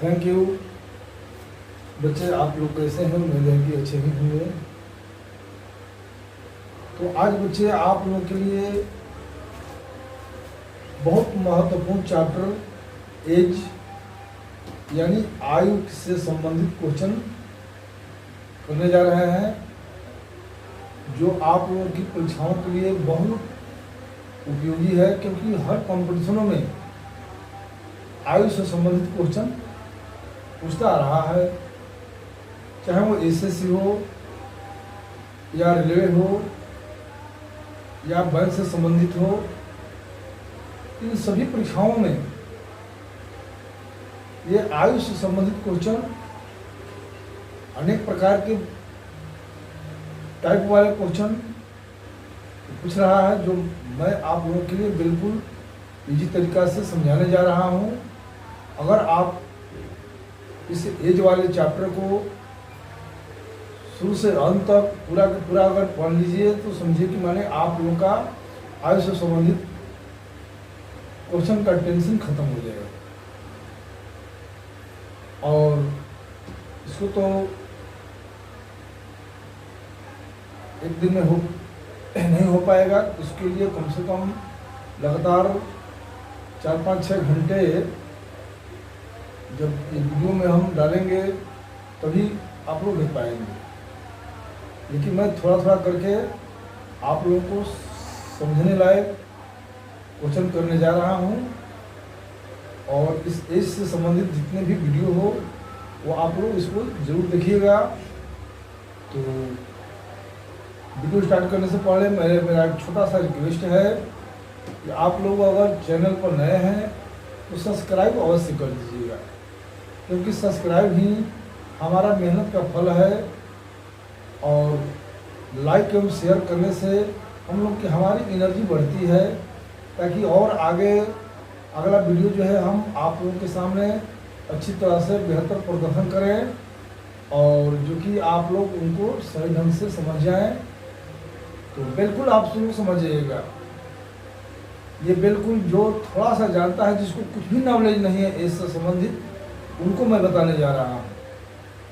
Thank you. बच्चे आप लोग कैसे हैं? उम्मीद है कि अच्छे ही होंगे। तो आज बच्चे आप लोग के लिए बहुत महत्वपूर्ण चैप्टर एज यानी आयु से संबंधित क्वेश्चन करने जा रहे हैं, जो आप लोगों की परीक्षाओं के लिए बहुत उपयोगी है, क्योंकि हर कंपटीशनों में आयु से संबंधित क्वेश्चन पूछता आ रहा है, चाहे वो एसएससी हो या रेलवे हो या बैंक से संबंधित हो। इन सभी परीक्षाओं में ये आयु से संबंधित क्वेश्चन अनेक प्रकार के टाइप वाले क्वेश्चन पूछ रहा है, जो मैं आप लोगों के लिए बिल्कुल इजी तरीका से समझाने जा रहा हूँ। अगर आप इस एज वाले चैप्टर को शुरू से अंत तक पूरा का पूरा अगर पढ़ लीजिए तो समझिए कि मैंने आप लोगों का आयु से संबंधित क्वेश्चन का टेंशन खत्म हो जाएगा। और इसको तो एक दिन में नहीं हो पाएगा। इसके लिए कम से कम लगातार 4-5-6 घंटे जब ये वीडियो में हम डालेंगे तभी आप लोग देख पाएंगे। लेकिन मैं थोड़ा थोड़ा करके आप लोगों को समझने लायक क्वेश्चन करने जा रहा हूँ। और इस एज से संबंधित जितने भी वीडियो हो वो आप लोग इसको ज़रूर देखिएगा। तो वीडियो स्टार्ट करने से पहले मेरा एक छोटा सा रिक्वेस्ट है कि आप लोग अगर चैनल पर नए हैं तो सब्सक्राइब अवश्य कर दीजिएगा, क्योंकि सब्सक्राइब ही हमारा मेहनत का फल है। और लाइक एवं शेयर करने से हम लोग की हमारी एनर्जी बढ़ती है, ताकि और आगे अगला वीडियो जो है हम आप लोगों के सामने अच्छी तरह से बेहतर प्रदर्शन करें, और जो कि आप लोग उनको सही ढंग से समझ जाएं। तो बिल्कुल आप शुरू समझिएगा। ये बिल्कुल जो थोड़ा सा जानता है, जिसको कुछ भी नॉलेज नहीं है इससे संबंधित, उनको मैं बताने जा रहा हूँ।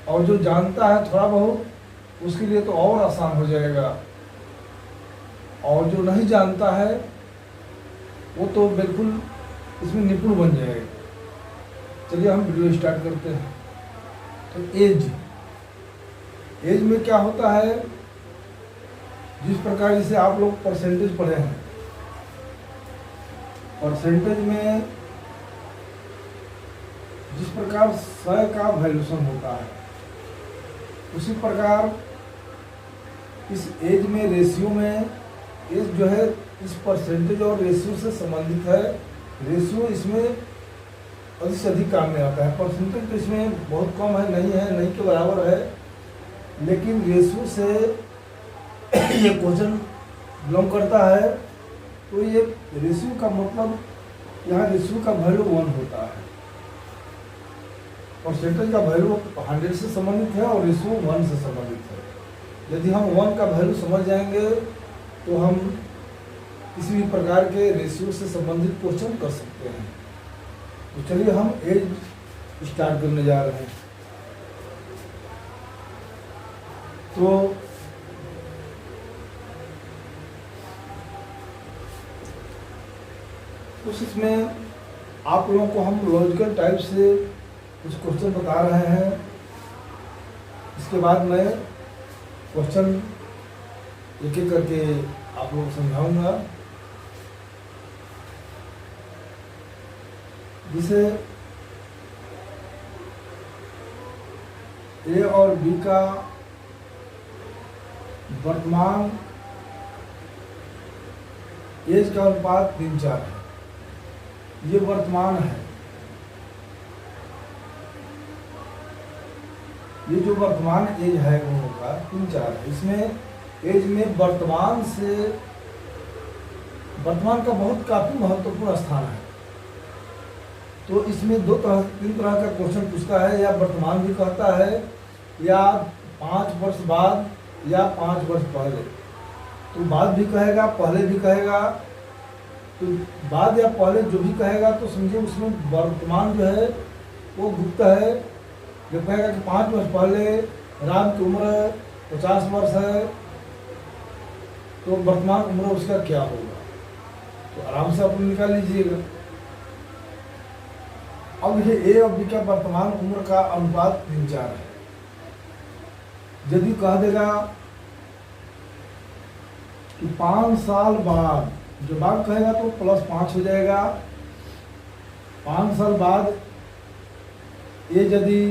और जो जानता है थोड़ा बहुत, उसके लिए तो और आसान हो जाएगा। और जो नहीं जानता है वो तो बिल्कुल इसमें निपुण बन जाएगा। चलिए हम वीडियो स्टार्ट करते हैं। तो एज में क्या होता है, जिस प्रकार जैसे आप लोग परसेंटेज पढ़े हैं, परसेंटेज में जिस प्रकार 100 का वैल्यूशन होता है, उसी प्रकार इस एज में रेशियो में एज जो है इस परसेंटेज और रेशियो से संबंधित है। रेशियो इसमें अधिक से अधिक काम में आता है। परसेंटेज तो इसमें बहुत कम है, नहीं के बराबर है, लेकिन रेशियो से ये क्वेश्चन बिलोंग करता है। तो ये रेशियो का मतलब, यहाँ रेशियो का वैल्यू 1 होता है। परसेंटेज का वैल्यू 100 से संबंधित है और रेशियो 1 से संबंधित है। यदि हम 1 का वैल्यू समझ जाएंगे तो हम किसी भी प्रकार के रेशियो से संबंधित क्वेश्चन कर सकते हैं। तो चलिए हम एज स्टार्ट करने जा रहे हैं। तो इसमें आप लोगों को हम लॉजिकल टाइप से कुछ क्वेश्चन बता रहे हैं। इसके बाद मैं क्वेश्चन एक एक करके आप लोगों को समझाऊंगा, जिसे ए और बी का वर्तमान एज का अनुपात 3-4 है। ये वर्तमान है। ये जो वर्तमान एज है उन लोगों का 3-4 है। इसमें एज में वर्तमान का बहुत काफी महत्वपूर्ण स्थान है। तो इसमें 3 तरह का क्वेश्चन पूछता है, या वर्तमान भी कहता है, या 5 वर्ष बाद, या 5 वर्ष पहले। तो बाद भी कहेगा, पहले भी कहेगा। तो बाद या पहले जो भी कहेगा तो समझिए उसमें वर्तमान जो है वो गुप्त है। जब कहेगा कि 5 वर्ष पहले राम की उम्र 50 वर्ष है, तो वर्तमान उम्र उसका क्या होगा, तो आराम से आप निकाल लीजिएगा। अब ये ए और बी का वर्तमान उम्र का अनुपात 3:4 है। यदि कह देगा कि 5 साल बाद, जो बात कहेगा तो +5 हो जाएगा। 5 साल बाद ये यदि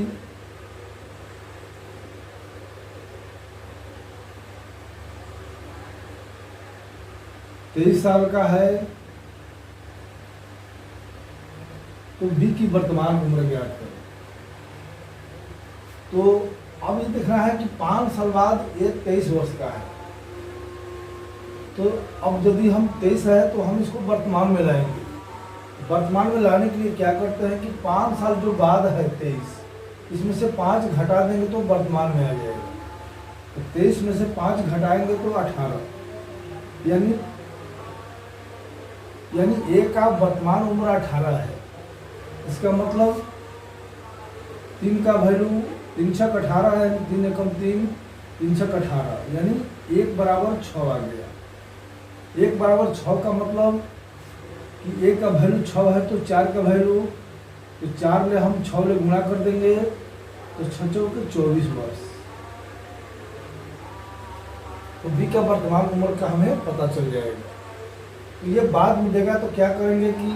23 साल का है, तो बी की वर्तमान उम्र ज्ञात करें। तो अब ये देखना है कि 5 साल बाद ये 23 वर्ष का है, तो अब यदि हम 23 है तो हम इसको वर्तमान में लाएंगे। वर्तमान में लाने के लिए क्या करते हैं कि 5 साल जो बाद है 23, इसमें से 5 घटा देंगे तो वर्तमान में आ जाएगा। तो 23 में से 5 घटाएंगे तो 18, यानी ए का वर्तमान उम्र 18 है। इसका मतलब 3 का वैल्यू 3 छक 18 है, 3 एकम 3, 3 छक 18, यानी 1 बराबर 6 आ गया। 1 बराबर 6 का मतलब कि ए का वैल्यू 6 है, तो 4 का वैल्यू, तो 4 ले हम 6 ले गुणा कर देंगे, तो 6 चौके 24 वर्ष। तो बी का वर्तमान उम्र का हमें पता चल जाएगा। तो ये बाद में देगा तो क्या करेंगे कि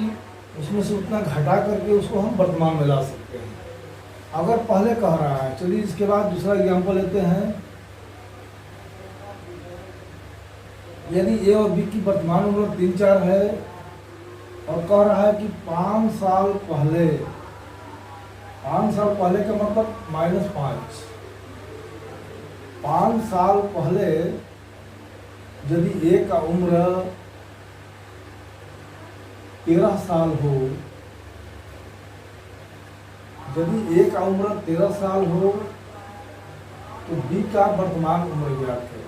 उसमें से उतना घटा करके उसको हम वर्तमान में ला सकते हैं। अगर पहले कह रहा है, चलिए इसके बाद दूसरा एग्जाम्पल लेते हैं। यदि ए और बी की वर्तमान उम्र 3:4 है और कह रहा है कि 5 साल पहले, 5 साल पहले का मतलब -5, 5 साल पहले यदि ए का उम्र 13 साल हो, यदि ए का उम्र 13 साल हो, तो बी का वर्तमान उम्र ज्ञात करें।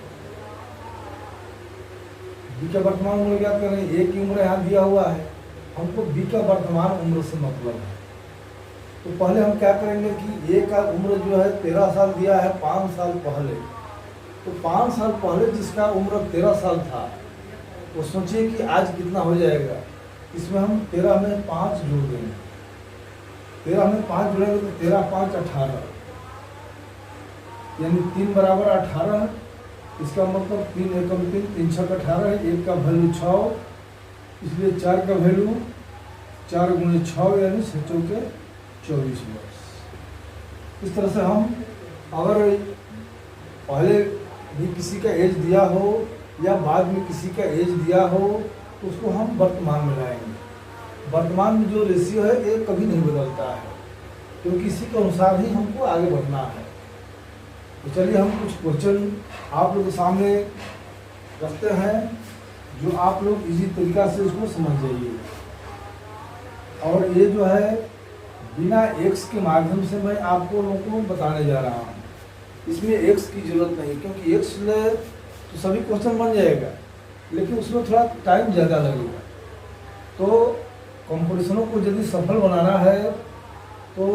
बी का वर्तमान उम्र ज्ञात करें। ए की उम्र यहाँ दिया हुआ है, हमको बी का वर्तमान उम्र से मतलब है। तो पहले हम क्या करेंगे कि ए का उम्र जो है 13 साल दिया है 5 साल पहले, तो 5 साल पहले जिसका उम्र 13 साल था, वो सोचिए कि आज कितना हो जाएगा। इसमें हम 13 में 5 जोड़ देंगे, 13 में 5 जोड़ेंगे तो 13 5 18, यानी 3 बराबर 18। इसका मतलब 3 एकम 3, 3 छक 18 है। 1 का वैल्यू 6, इसलिए 4 का वैल्यू 4 गुणे 6, यानी 6 चौके 24 वर्ष। इस तरह से हम अगर पहले भी किसी का एज दिया हो या बाद में किसी का एज दिया हो, तो उसको हम वर्तमान में लाएंगे। वर्तमान में जो रेशियो है ये कभी नहीं बदलता है, क्योंकि इसी के अनुसार ही हमको आगे बढ़ना है। तो चलिए हम कुछ क्वेश्चन आप लोग के सामने रखते हैं, जो आप लोग इजी तरीका से इसको समझ जाइए। और ये जो है बिना एक्स के माध्यम से मैं आपको लोगों को बताने जा रहा हूँ। इसमें एक्स की जरूरत नहीं, क्योंकि एक्स ले तो सभी क्वेश्चन बन जाएगा, लेकिन उसमें थोड़ा टाइम ज़्यादा लगेगा। तो कंपटीशनों को यदि सफल बनाना है तो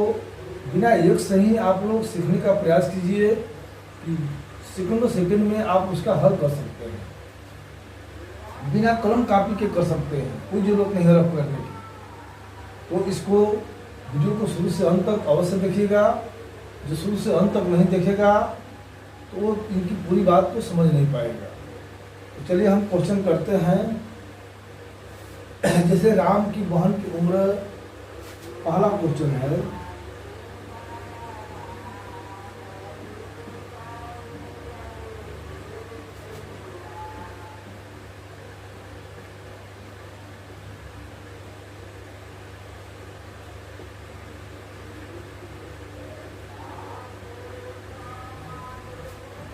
बिना एक्स से ही आप लोग सीखने का प्रयास कीजिए कि सेकंड में आप उसका हल कर सकते हैं। बिना कलम कापी के कर सकते हैं, कोई जरूरत नहीं है रफ करने की। तो इसको वीडियो को शुरू से अंत तक अवश्य देखिएगा। जो शुरू से अंत तक नहीं देखेगा तो वो इनकी पूरी बात को समझ नहीं पाएगा। तो चलिए हम क्वेश्चन करते हैं। जैसे राम की बहन की उम्र, पहला क्वेश्चन है,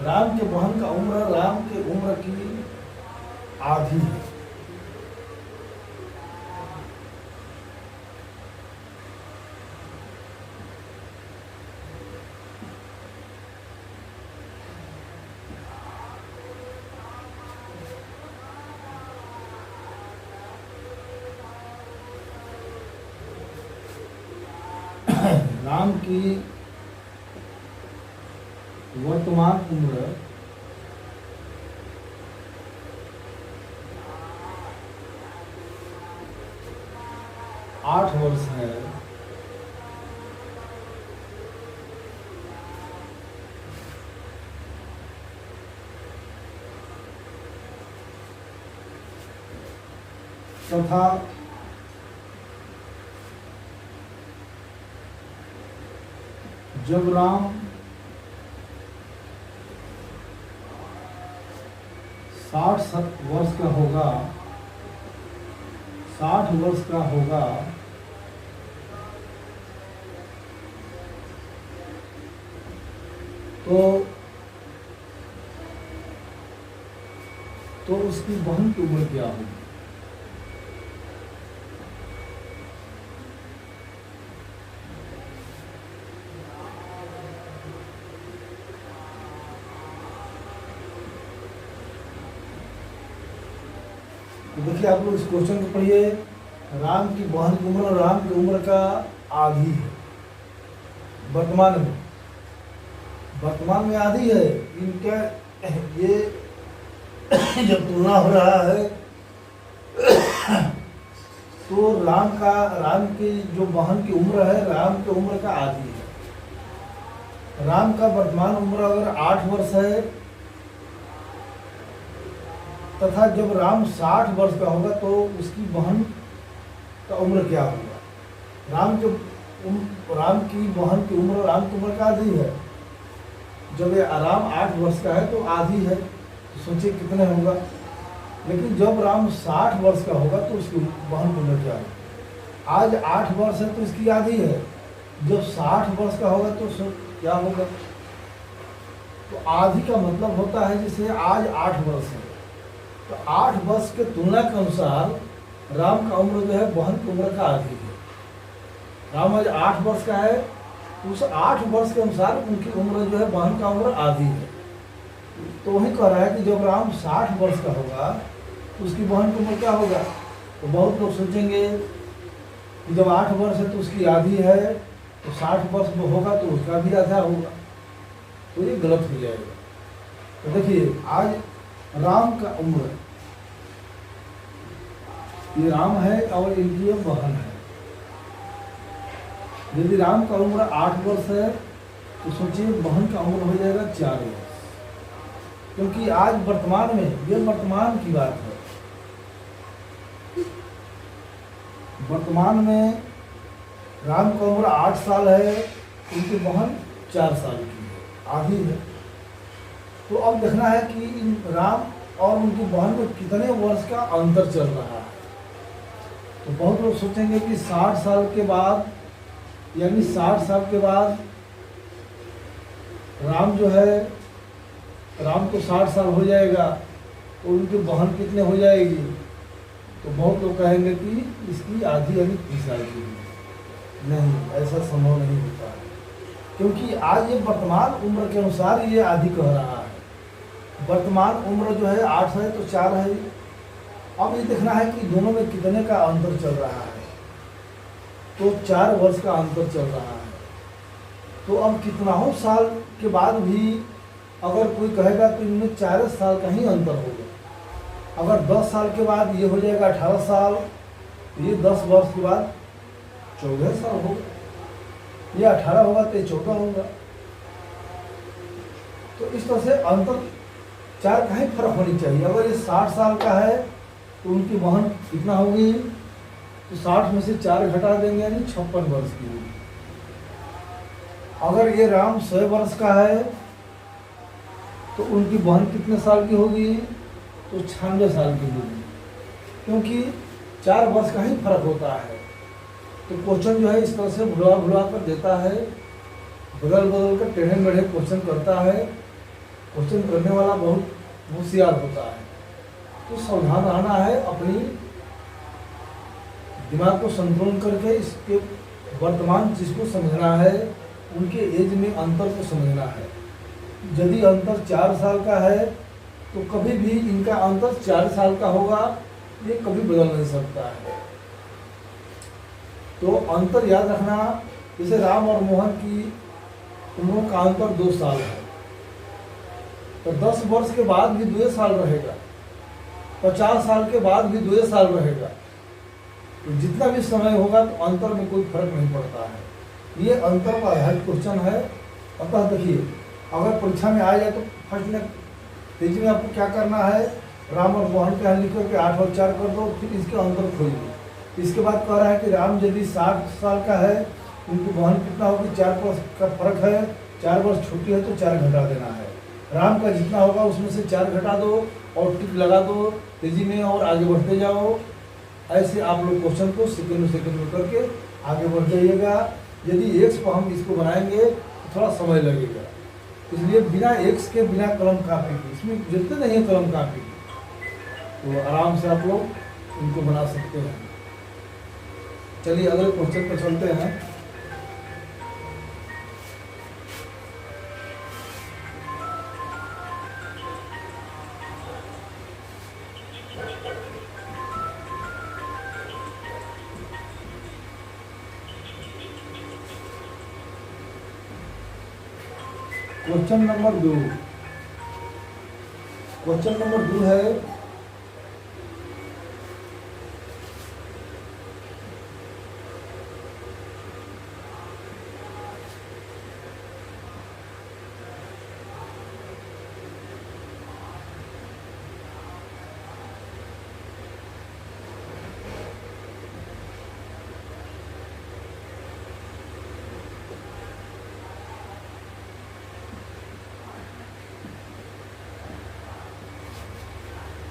राम के बहन का उम्र राम के उम्र की आधी है। राम की वर्तमान उम्र 8 वर्ष है। तथा जब राम 60 वर्ष का होगा, 60 वर्ष का होगा, तो उसकी बहन की उम्र क्या होगी? तो देखिए, आप लोग इस क्वेश्चन को पढ़िए। राम की बहन की उम्र राम की उम्र का आधी है वर्तमान में। वर्तमान में आधी है। इनका ये जब तुलना हो रहा है तो राम की जो बहन की उम्र है राम की उम्र का आधी है। राम का वर्तमान उम्र अगर 8 वर्ष है तथा जब राम 60 वर्ष का होगा तो उसकी बहन का उम्र क्या होगा? राम की बहन की उम्र राम की उम्र का आधी है। जब ये राम 8 वर्ष का है तो आधी है, तो सोचिए कितने होगा। लेकिन जब राम 60 वर्ष का होगा तो उसकी बहन की उम्र क्या होगा? आज 8 वर्ष है तो इसकी आधी है। जब 60 वर्ष का होगा तो क्या होगा? तो आधी का मतलब होता है जैसे आज 8 वर्ष है तो 8 वर्ष के तुलना के अनुसार राम का उम्र जो है बहन की उम्र का आधी है। राम आज 8 वर्ष का है तो उस 8 वर्ष के अनुसार उनकी उम्र जो है बहन का उम्र आधी है। तो वही कह रहा है कि जब राम 60 वर्ष का होगा तो उसकी बहन की उम्र क्या होगा? तो बहुत लोग सोचेंगे कि जब 8 वर्ष है तो उसकी आधी है तो 60 वर्ष में होगा तो उसका भी आधा होगा, तो ये गलत हो जाएगा। तो देखिए, आज राम का उम्र, ये राम है और इनकी बहन है। यदि राम का उम्र 8 वर्ष है तो सोचिए बहन का उम्र हो जाएगा 4 वर्ष, क्योंकि आज वर्तमान में, ये वर्तमान की बात है, वर्तमान में राम का उम्र 8 साल है, उनकी बहन 4 साल की है, आधी है। तो अब देखना है कि इन राम और उनकी बहन में कितने वर्ष का अंतर चल रहा है। तो बहुत लोग सोचेंगे कि 60 साल के बाद, यानी 60 साल के बाद राम जो है, राम को 60 साल हो जाएगा तो उनकी बहन कितने हो जाएगी? तो बहुत लोग कहेंगे कि इसकी आधी यानी 30 साल की है। नहीं, ऐसा संभव नहीं होता है, क्योंकि आज ये वर्तमान उम्र के अनुसार ये आधी कह रहा है। वर्तमान उम्र जो है 8 है तो 4 है। अब ये देखना है कि दोनों में कितने का अंतर चल रहा है। तो 4 वर्ष का अंतर चल रहा है। तो अब कितना हो साल के बाद भी अगर कोई कहेगा तो इनमें 4 साल का ही अंतर होगा। अगर 10 साल के बाद ये हो जाएगा 18 साल, तो ये 10 वर्ष के बाद 14 साल होगा। ये 18 होगा तो ये 14 होगा। तो इस तरह से अंतर 4 का ही फर्क होनी चाहिए। अगर ये 60 साल का है तो उनकी बहन कितना होगी? तो 60 में से 4 घटा देंगे यानी 56 वर्ष की होगी। अगर ये राम 100 वर्ष का है तो उनकी बहन कितने साल की होगी? तो 96 साल की होगी, क्योंकि 4 वर्ष का ही फर्क होता है। तो क्वेश्चन जो है इस तरह से भुला भुला कर देता है, बदल बदल कर टेढ़े मेढ़े क्वेश्चन करता है। क्वेश्चन करने वाला बहुत होशियार होता है। तो सावधान रहना है, अपनी दिमाग को संतुलन करके इसके वर्तमान चीज को समझना है, उनके एज में अंतर को समझना है। यदि अंतर 4 साल का है तो कभी भी इनका अंतर 4 साल का होगा, ये कभी बदल नहीं सकता है। तो अंतर याद रखना जैसे राम और मोहन की उम्रों का अंतर 2 साल है, तो 10 वर्ष के बाद भी 2 साल रहेगा, 50 साल के बाद भी 2 साल रहेगा। तो जितना भी समय होगा तो अंतर में कोई फर्क नहीं पड़ता है। ये अंतर का आधारित क्वेश्चन है। अतः देखिए, अगर परीक्षा में आ जाए तो फर्स्ट में पेज में आपको क्या करना है, राम और मोहन का लिख करके 8 और 4 कर दो, फिर इसके अंतर खोजिए। इसके बाद कह रहा है कि राम यदि 60 साल का है, उनकी मोहन कितना होगी, 4 वर्ष का फर्क है, 4 वर्ष छोटी है तो 4 घटा देना है। राम का जितना होगा उसमें से 4 घटा दो और टिक लगा दो तेजी में और आगे बढ़ते जाओ। ऐसे आप लोग क्वेश्चन को सेकंड में करके आगे बढ़ जाइएगा। यदि एक्स को हम इसको बनाएंगे तो थोड़ा समय लगेगा, इसलिए बिना एक्स के, बिना कलम कापी के, इसमें जितने नहीं है कलम कापी तो आराम से आप लोग इनको बना सकते हैं। चलिए अगले क्वेश्चन पर चलते हैं। क्वेश्चन नंबर 2 है,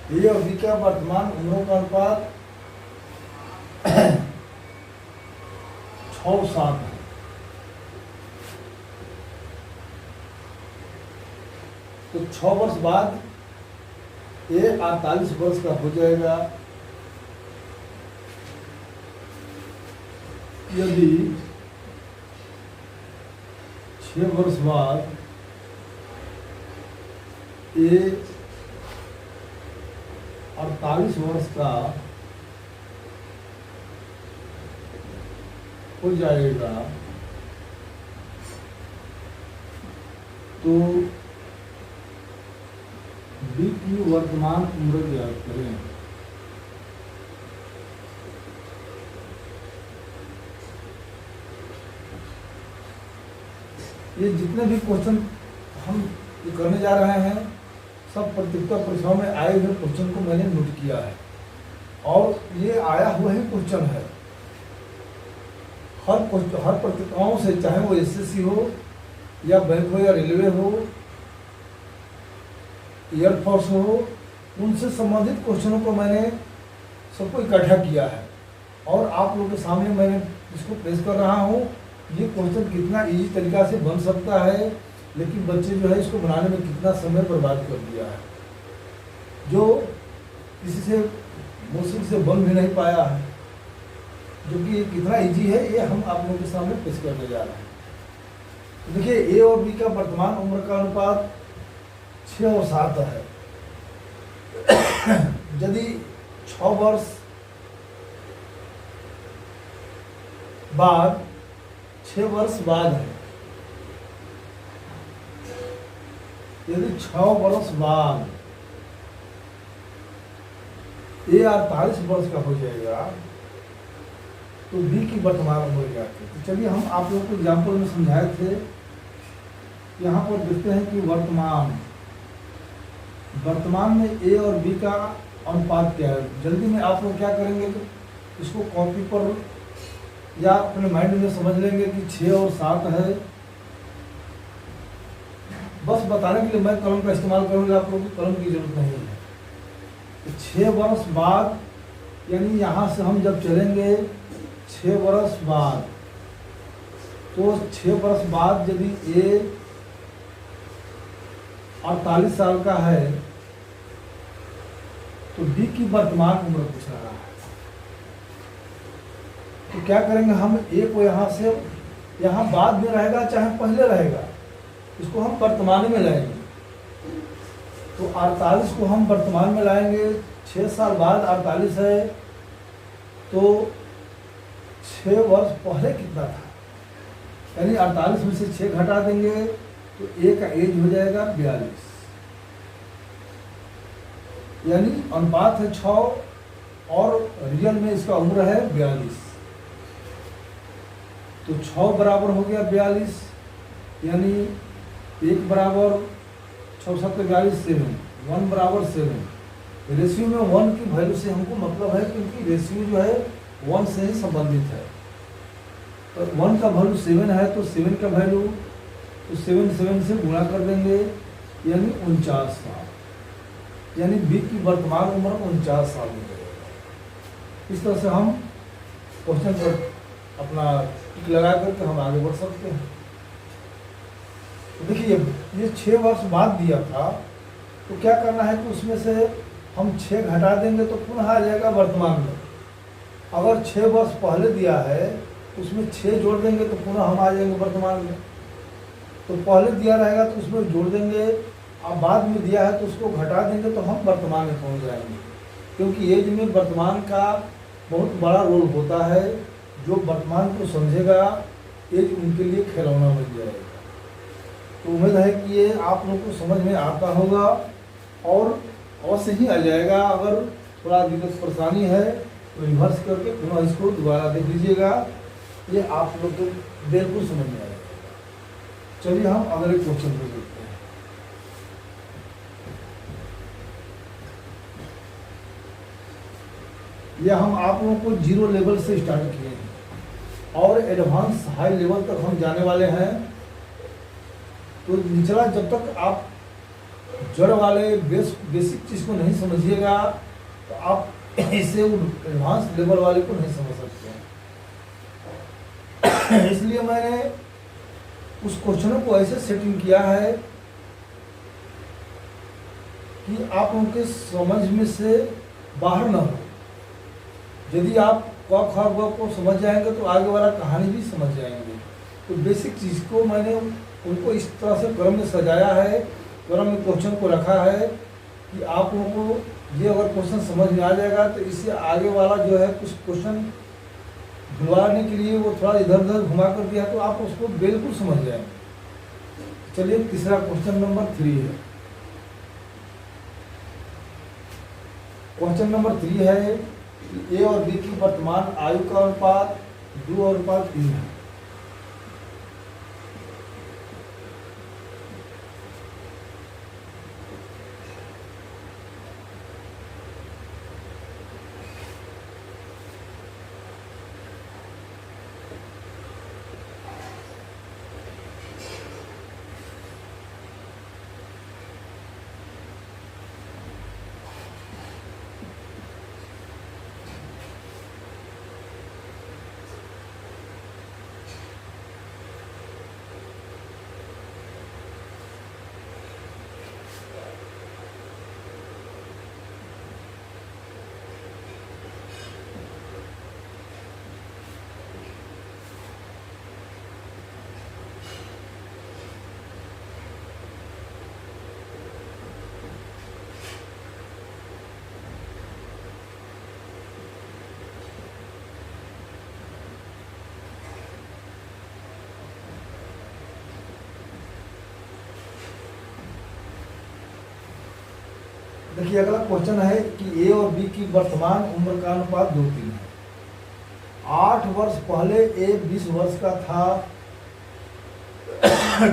ये अवधि का वर्तमान उम्रों का अनुपात 6:7 है। तो 6 वर्ष बाद ये 48 वर्ष का हो जाएगा। यदि 6 वर्ष बाद ये 48 वर्ष का हो जाएगा तो बी की वर्तमान उम्र ज्ञात करें। ये जितने भी क्वेश्चन हम करने जा रहे हैं सब प्रतियोगिता परीक्षाओं में आए हुए क्वेश्चन को मैंने नोट किया है और ये आया हुआ ही क्वेश्चन है। हर प्रतियोगिताओं से, चाहे वो एसएससी हो या बैंक हो या रेलवे हो, एयरफोर्स हो, उनसे संबंधित क्वेश्चनों को मैंने सबको इकट्ठा किया है और आप लोगों के सामने मैंने इसको पेश कर रहा हूँ। ये क्वेश्चन कितना इजी तरीका से बन सकता है, लेकिन बच्चे जो है इसको बनाने में कितना समय बर्बाद कर दिया है, जो किसी से मुश्किल से बन भी नहीं पाया है, जो कि कितना इजी है ये हम आप लोगों के सामने पेश करने जा रहे हैं। तो देखिए, ए और बी का वर्तमान उम्र का अनुपात 6 और 7 है। यदि 6 वर्ष बाद 6 वर्ष बाद है, यदि 6 वर्ष बाद ये 48 वर्ष का हो जाएगा तो बी की वर्तमान उम्र क्या है। तो चलिए हम आप लोगों को एग्जाम्पल में समझाए थे। यहाँ पर देखते हैं कि वर्तमान में ए और बी का अनुपात क्या है। जल्दी में आप लोग क्या करेंगे कि इसको कॉपी पर या अपने माइंड में समझ लेंगे कि 6 और 7 है। बस बताने के लिए मैं कलम का इस्तेमाल करूँगा, आप लोगों को कलम की जरूरत नहीं है। तो 6 वर्ष बाद, यानी यहाँ से हम जब चलेंगे 6 वर्ष बाद, तो 6 वर्ष बाद यदि ए 48 साल का है तो बी की वर्तमान उम्र पूछ रहा है। तो क्या करेंगे, हम ए को यहाँ से, यहाँ बाद में रहेगा चाहे पहले रहेगा, इसको हम वर्तमान में लाएंगे। तो 48 को हम वर्तमान में लाएंगे। 6 साल बाद 48 है तो 6 वर्ष पहले कितना था, यानी 48 में से 6 घटा देंगे तो ए का एज हो जाएगा 42, यानी अनुपात है 6 और रियल में इसका उम्र है 42। तो 6 बराबर हो गया 42, यानी 1 बराबर 6 7 42 7, 1 बराबर 7। रेशियो में 1 की वैल्यू से हमको मतलब है क्योंकि रेशियो जो है 1 से ही संबंधित है। तो 1 का वैल्यू 7 है तो 7 का वैल्यू तो 7 से गुणा कर देंगे, यानी 49 साल, यानी बी की वर्तमान उम्र 49 साल हो जाएगा। इस तरह से हम क्वेश्चन पर अपना टिक लगा करके हम आगे बढ़ सकते हैं। तो देखिए ये 6 वर्ष बाद दिया था, तो क्या करना है कि उसमें से हम 6 घटा देंगे तो पुनः आ जाएगा वर्तमान में। अगर 6 वर्ष पहले दिया है उसमें 6 जोड़ देंगे तो पुनः हम आ जाएंगे वर्तमान में। तो पहले दिया रहेगा तो उसमें जोड़ देंगे, अब बाद में दिया है तो उसको घटा देंगे तो हम वर्तमान में पहुंच जाएंगे। क्योंकि एज में वर्तमान का बहुत बड़ा रोल होता है, जो वर्तमान को समझेगा एज उनके लिए खिलौना बन जाएगा। तो उम्मीद है कि ये आप लोग को समझ में आता होगा और अवश्य ही आ जाएगा। अगर थोड़ा दिक्कत परेशानी है तो रिवर्स करके पुनः इसको दोबारा देख लीजिएगा, ये आप लोग को बिल्कुल समझ में आएगा। चलिए हम अगले क्वेश्चन को देखते हैं। यह हम आप लोगों को 0 लेवल से स्टार्ट किए हैं और एडवांस हाई लेवल तक हम जाने वाले हैं। तो निचला जब तक आप जड़ वाले बेसिक चीज को नहीं समझिएगा तो आप इसे एडवांस लेवल वाले को नहीं समझ सकते हैं। इसलिए मैंने उस क्वेश्चनों को ऐसे सेटिंग किया है कि आप उनके समझ में से बाहर न हो। यदि आप क ख ग को समझ जाएंगे तो आगे वाला कहानी भी समझ जाएंगे। तो बेसिक चीज़ को मैंने उनको इस तरह से क्रम में सजाया है, क्रम में क्वेश्चन को रखा है कि आप लोगों को ये अगर क्वेश्चन समझ में आ जाएगा तो इससे आगे वाला जो है कुछ क्वेश्चन घुमाने के लिए वो थोड़ा इधर उधर घुमा कर दिया तो आप उसको बिल्कुल समझ जाएंगे। चलिए तीसरा क्वेश्चन नंबर 3 है। क्वेश्चन नंबर 3 है ए और बी की वर्तमान आयु का अनुपात 2:3 है। देखिए अगला क्वेश्चन है कि ए और बी की वर्तमान उम्र का अनुपात 2:3 है। 8 वर्ष पहले ए 20 वर्ष का था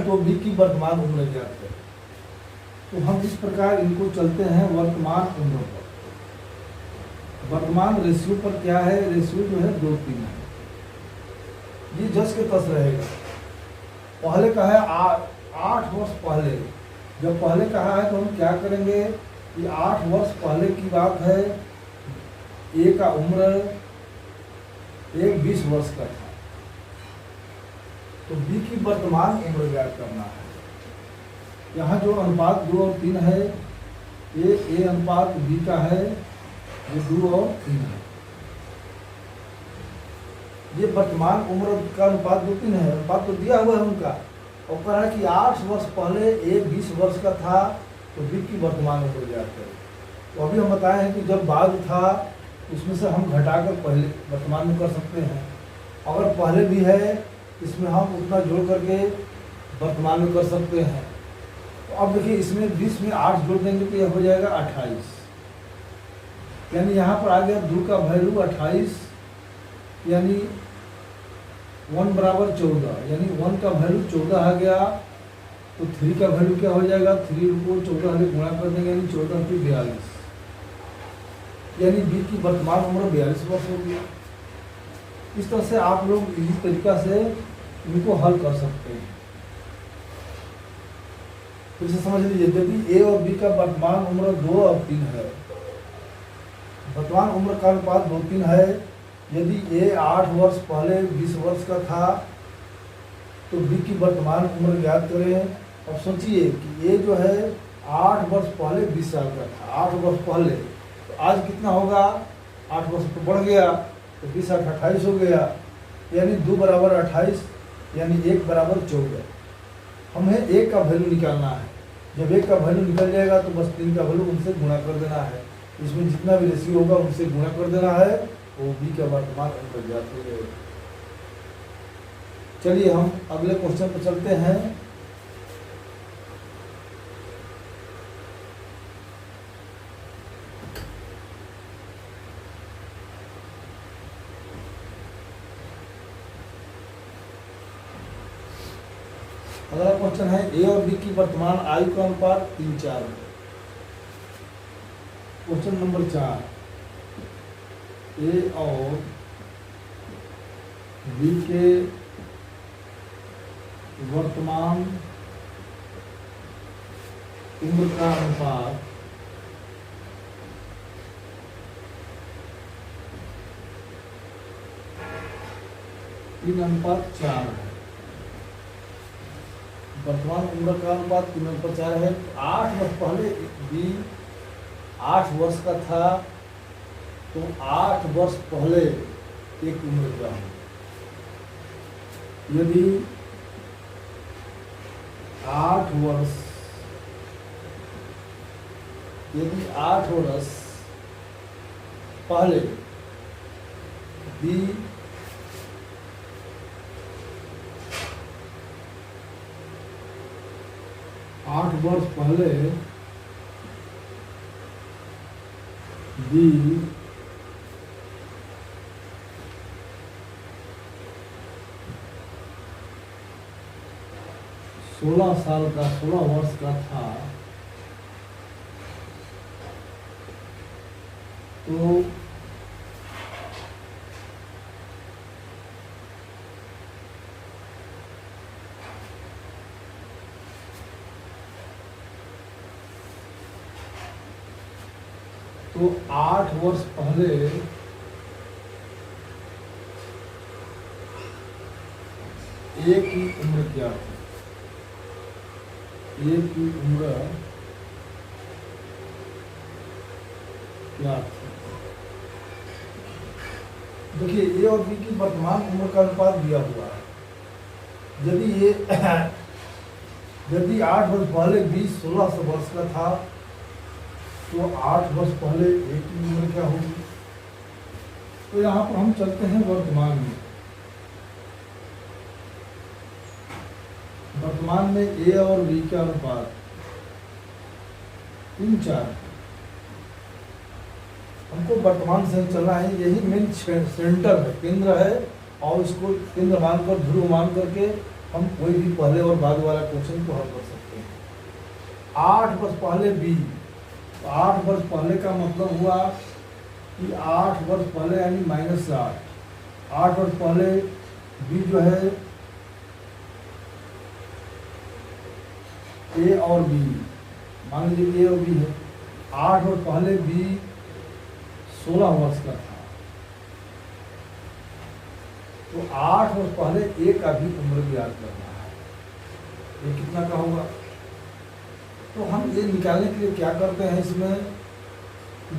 तो बी की वर्तमान उम्र ज्ञात करें। तो हम इस प्रकार इनको चलते हैं वर्तमान उम्र पर। वर्तमान रेशियो पर क्या है, रेशियो जो है 2:3 है। ये जस के तस रहेगा। पहले का है 8 वर्ष पहले, जब पहले कहा है तो हम क्या करेंगे कि 8 वर्ष पहले की बात है। ए का उम्र 20 वर्ष का था तो बी की वर्तमान उम्र ज्ञात करना है। यहाँ जो अनुपात 2 और 3 है ये ए अनुपात बी का है, ये 2 और 3 है। ये वर्तमान उम्र का अनुपात 2:3 है। अनुपात तो दिया हुआ है उनका और कह रहा है कि 8 वर्ष पहले ए 20 वर्ष का था तो बी की वर्तमान उम्र ज्ञात करें। तो अभी हम बताए हैं कि जब बाद था उसमें से हम घटाकर पहले वर्तमान में कर सकते हैं। अगर पहले भी है इसमें हम उतना जोड़ करके वर्तमान में कर सकते हैं। तो अब देखिए इसमें 20 में 8 जोड़ देंगे तो यह हो जाएगा 28, यानी यहाँ पर आ गया 2 का वैल्यू 28, यानी 1 बराबर 14, यानी 1 का वैल्यू 14 आ गया। तो 3 का वैल्यू क्या हो जाएगा, 3 को 14 से गुणा कर देंगे, यानी 14 की 42, यानी बी की वर्तमान उम्र 42 वर्ष हो गया। इस तरह से आप लोग इसी तरीका से इनको हल कर सकते हैं। फिर से समझ लीजिए, यदि ए और बी का वर्तमान उम्र 2 और 3 है, वर्तमान उम्र का अनुपात 2-3 है। यदि ए 8 वर्ष पहले 20 वर्ष का था तो बी की वर्तमान उम्र ज्ञात करें। अब सोचिए कि ए जो है 8 वर्ष पहले 20 साल का था, 8 वर्ष पहले, तो आज कितना होगा, 8 वर्ष तो बढ़ गया, तो 20 8 28 हो गया, यानी 2 बराबर 28, यानी 1 बराबर 14। हमें 1 का वैल्यू निकालना है। जब 1 का वैल्यू निकल जाएगा तो बस 3 का वैल्यू उनसे गुणा कर देना है। इसमें जितना भी रेशियो होगा उनसे गुणा कर देना है, वो बी का वर्तमान अंतर ज्ञात हो जाएगा। चलिए हम अगले क्वेश्चन पर चलते हैं। अगला क्वेश्चन है ए और बी की वर्तमान आयु का अनुपात 3-4 है। क्वेश्चन नंबर 4, ए और बी के वर्तमान उम्र का अनुपात 3:4 है। वर्तमान उम्र का अनुपात 3:4 है। 8 वर्ष पहले बी 8 वर्ष का था, तो 8 वर्ष पहले एक उम्र का है। यदि 8 वर्ष पहले बी 8 वर्ष पहले बी 16 वर्ष का था, तो तो 8 वर्ष पहले ए की उम्र क्या थी? ए की उम्र क्या थी? देखिए ए और बी की वर्तमान उम्र का अनुपात दिया हुआ है। यदि 8 वर्ष पहले बी 16 वर्ष का था, तो 8 वर्ष पहले ए की उम्र क्या होगी? तो यहाँ पर हम चलते हैं वर्तमान में। वर्तमान में ए और बी का अनुपात 3-4। हमको वर्तमान से चलना है, यही मेन सेंटर है, केंद्र है, और इसको केंद्र मानकर, ध्रुव मान करके हम कोई भी पहले और बाद वाला क्वेश्चन को हल कर सकते हैं। 8 वर्ष पहले बी, तो 8 वर्ष पहले का मतलब हुआ कि 8 वर्ष पहले यानी -8। 8 वर्ष पहले बी जो है ए और बी, मान लीजिए ए और बी है। 8 वर्ष पहले बी 16 वर्ष का था, तो 8 वर्ष पहले ए का भी उम्र ज्ञात करना है। ये कितना का होगा? तो हम ये निकालने के लिए क्या करते हैं, इसमें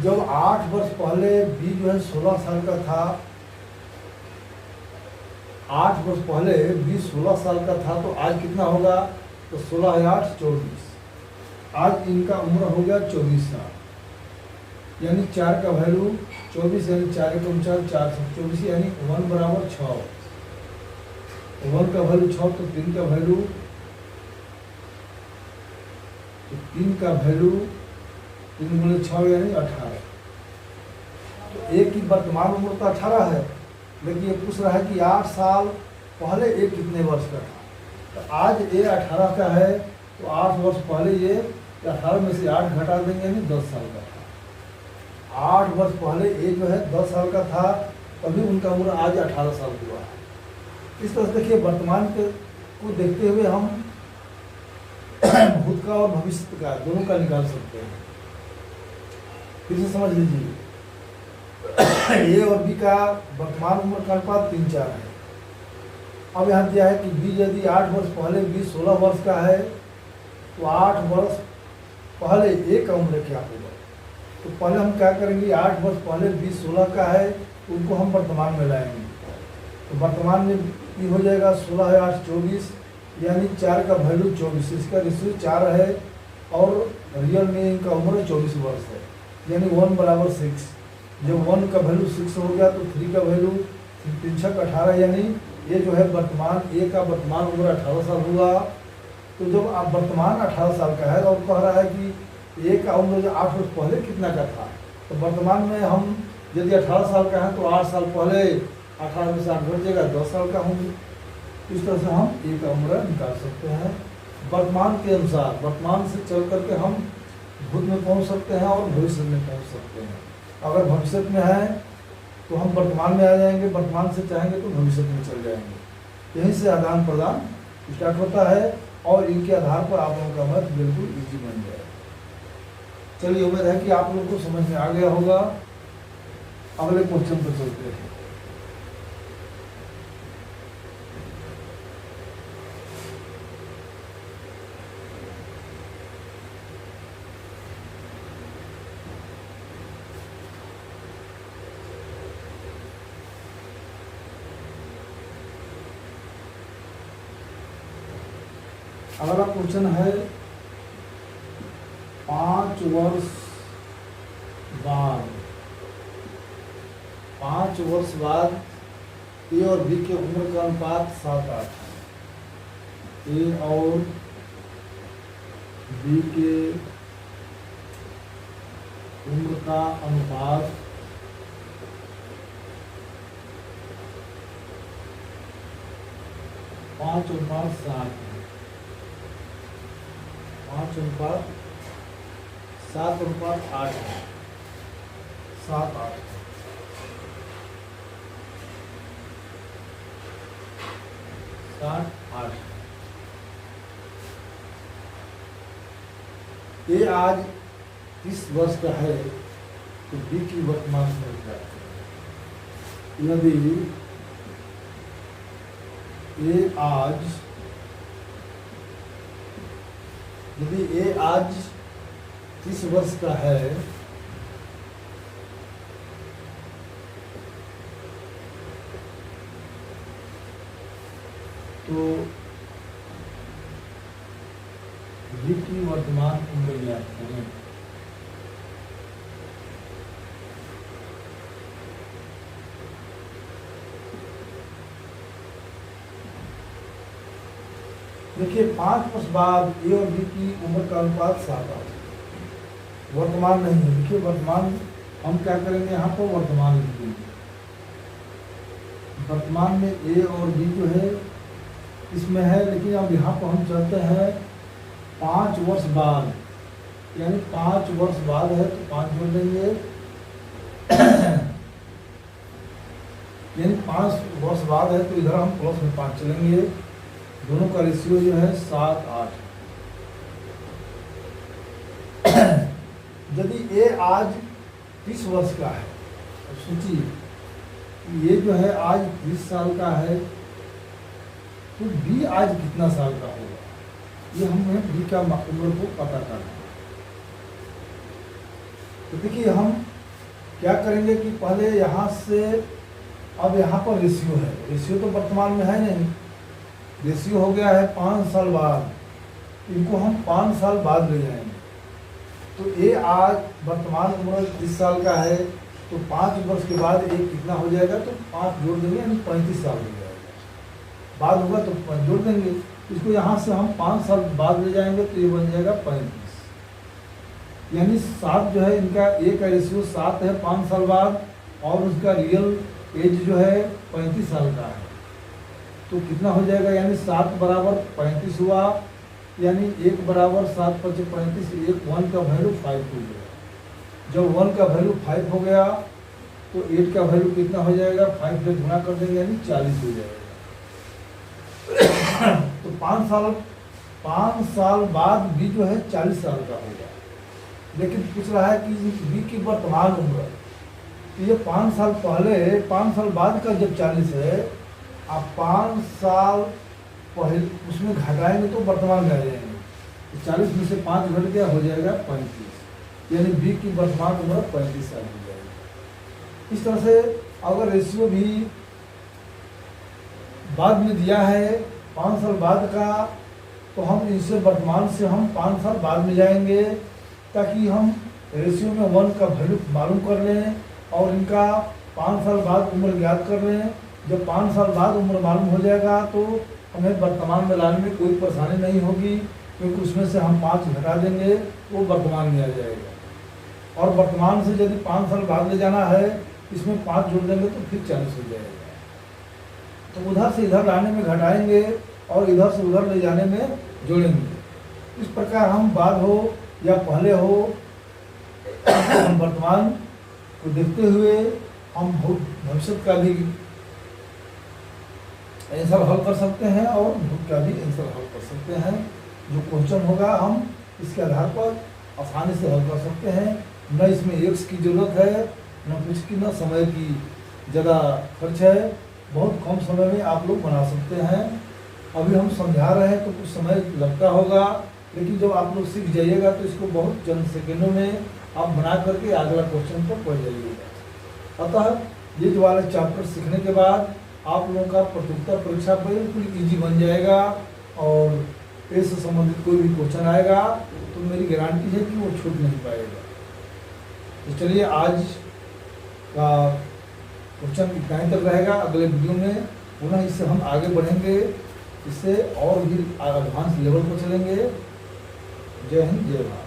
जब 8 वर्ष पहले बी जो है 16 साल का था, 8 वर्ष पहले बी 16 साल का था, तो आज कितना होगा? तो 16 या 8 24। आज इनका उम्र हो गया 24 साल, यानी 4 का वैल्यू 24, यानी 4 × 4 = 4, 24, यानी 1 बराबर 6। वन का वैल्यू 6, तो 3 का वैल्यू, तो 3 का वैल्यू 3 गुणे 6 यानी 18। तो एक की वर्तमान उम्र तो 18 है, लेकिन ये पूछ रहा है कि 8 साल पहले ये कितने वर्ष का था। तो आज ये 18 का है, तो 8 वर्ष पहले ये 18 में से 8 घटा देंगे यानी 10 साल का था। 8 वर्ष पहले ये जो है 10 साल का था, तभी उनका उम्र आज 18 साल हुआ है। इस तरह से देखिए, वर्तमान के को देखते हुए हम भूत का और भविष्य का दोनों का निकाल सकते हैं। फिर से समझ लीजिए, ए और बी का वर्तमान उम्र का अनुपात 3:4 है। अब यहाँ दिया है कि बी यदि 8 वर्ष पहले बी 16 वर्ष का है, तो 8 वर्ष पहले ए का उम्र क्या होगा। तो पहले हम क्या करेंगे, 8 वर्ष पहले बी 16 का है, उनको हम वर्तमान में लाएंगे। तो वर्तमान में ये हो जाएगा 16 है 8 24, यानी 4 का वैल्यू 24, इसका रेशियो 4 है, और रियल में इनका उम्र 24 वर्ष है, यानी 1 बराबर 6। जब 1 का वैल्यू 6 हो गया, तो 3 का वैल्यू 3 6 18, यानी ये जो है वर्तमान ए का वर्तमान उम्र 18 साल हुआ। तो जब आप वर्तमान 18 साल का है, और कह रहा है कि ए का उम्र जो 8 वर्ष पहले कितना का था, तो वर्तमान में हम यदि 18 साल का है, तो 8 साल पहले 18 में से 8 घट जाएगा, 10 साल का होंगे। इस तरह से हम ए का उम्र निकाल सकते हैं वर्तमान के अनुसार। वर्तमान से चल करके हम भूत में पहुंच सकते हैं और भविष्य में पहुंच सकते हैं। अगर भविष्य में है तो हम वर्तमान में आ जाएंगे, वर्तमान से चाहेंगे तो भविष्य में चल जाएंगे। यहीं से आदान प्रदान स्टार्ट होता है, और इनके आधार पर आप लोगों का मत बिल्कुल इजी बन जाएगा। चलिए, उम्मीद है कि आप लोगों को समझ में आ गया होगा। अगले क्वेश्चन पर चलते हैं। अगला क्वेश्चन है, 5 वर्ष बाद 5 वर्ष बाद ए और बी के उम्र का अनुपात 7:8 है। ए और बी के उम्र का अनुपात 5:7 है। 5:7 7:8 है। 7:8 7:8। ये आज 30 वर्ष का है, तो बी की वर्तमान संख्या यदि ए आज 30 वर्ष का है, तो बी की वर्तमान उम्र ज्ञात करें। देखिए, 5 वर्ष बाद ए और बी की उम्र का अनुपात 7:8, वर्तमान नहीं है। देखिए, वर्तमान हम क्या करेंगे, यहाँ पर वर्तमान लिख देंगे। वर्तमान में ए और बी जो है इसमें है, लेकिन अब यहाँ पर हम चलते हैं 5 वर्ष बाद, यानी 5 वर्ष बाद है तो 5 जोड़ देंगे यानी 5 वर्ष बाद है तो इधर हम प्लस में 5 चलेंगे। दोनों का रेशियो जो है 7:8। यदि ए आज 30 वर्ष का है, तो सोचिए ये जो है आज 30 साल का है, तो बी आज कितना साल का होगा, ये हमें बी का उम्र को पता करना है। तो देखिए, हम क्या करेंगे कि पहले यहाँ से, अब यहाँ पर रेशियो है, रेशियो तो वर्तमान में है नहीं, रेशियो हो गया है 5 साल बाद, इनको हम 5 साल बाद ले जाएंगे। तो ए आज वर्तमान उम्र 30 साल का है, तो 5 वर्ष के बाद ए कितना हो जाएगा, तो 5 जोड़ देंगे यानी 35 साल हो जाएगा। बाद होगा तो जोड़ देंगे। इसको यहाँ से हम 5 साल बाद ले जाएंगे तो ये बन जाएगा 35, यानी 7 जो है इनका ए का रेशियो 7 है 5 साल बाद, और उसका रियल एज जो है 35 साल का है। तो कितना हो जाएगा, यानी 7 बराबर 35 हुआ, यानी 1 बराबर 7 × 35, 1 का वैल्यू 5 हो गया। जब 1 का वैल्यू 5 हो गया तो 8 का वैल्यू कितना हो जाएगा, 5 से गुणा कर देंगे यानी 40 हो जाएगा। तो 5 साल बाद बी जो है 40 साल का होगा, लेकिन पूछ रहा है कि बी की वर्तमान उम्र, तो ये 5 साल पहले 5 साल बाद का जब 40 है, आप 5 साल पहले उसमें घटाएंगे तो वर्तमान में आ जाएंगे, तो 40 में से 5 घट गया, हो जाएगा 35, यानी बी की वर्तमान उम्र 35 साल हो जाएगी। इस तरह से अगर रेशियो भी बाद में दिया है 5 साल बाद का, तो हम इनसे वर्तमान से हम 5 साल बाद में जाएंगे, ताकि हम रेशियो में 1 का वैल्यू मालूम कर लें और इनका 5 साल बाद उम्र ज्ञात कर लें। जब 5 साल बाद उम्र मालूम हो जाएगा तो हमें वर्तमान में लाने में कोई परेशानी नहीं होगी, क्योंकि उसमें से हम 5 घटा देंगे तो वर्तमान में आ जाएगा। और वर्तमान से यदि 5 साल बाद ले जाना है, इसमें 5 जोड़ देंगे तो फिर 40 हो जाएगा। तो उधर से इधर लाने में घटाएंगे और इधर से उधर ले जाने में जोड़ेंगे। इस प्रकार हम बाद हो या पहले हो, हम वर्तमान को देखते हुए हम भविष्य का भी आंसर हल कर सकते हैं और भूत का भी आंसर हल कर सकते हैं। जो क्वेश्चन होगा हम इसके आधार पर आसानी से हल कर सकते हैं। न इसमें एक्स की ज़रूरत है, न कुछ की, न समय की ज़्यादा खर्च है। बहुत कम समय में आप लोग बना सकते हैं। अभी हम समझा रहे हैं तो कुछ समय लगता होगा, लेकिन जब आप लोग सीख जाइएगा तो इसको बहुत चंद सेकेंडों में आप बना करके अगला क्वेश्चन पर पढ़ जाइएगा। अतः ये जो वाला चैप्टर सीखने के बाद आप लोगों का प्रत्युत्तर परीक्षा बिल्कुल ईजी बन जाएगा, और इससे संबंधित कोई भी क्वेश्चन आएगा तो मेरी गारंटी है कि वो छूट नहीं पाएगा। तो चलिए आज का क्वेश्चन इतना ही तक रहेगा। अगले वीडियो में पुनः इससे हम आगे बढ़ेंगे, इससे और भी एडवांस लेवल पर चलेंगे। जय हिंद, जय भारत।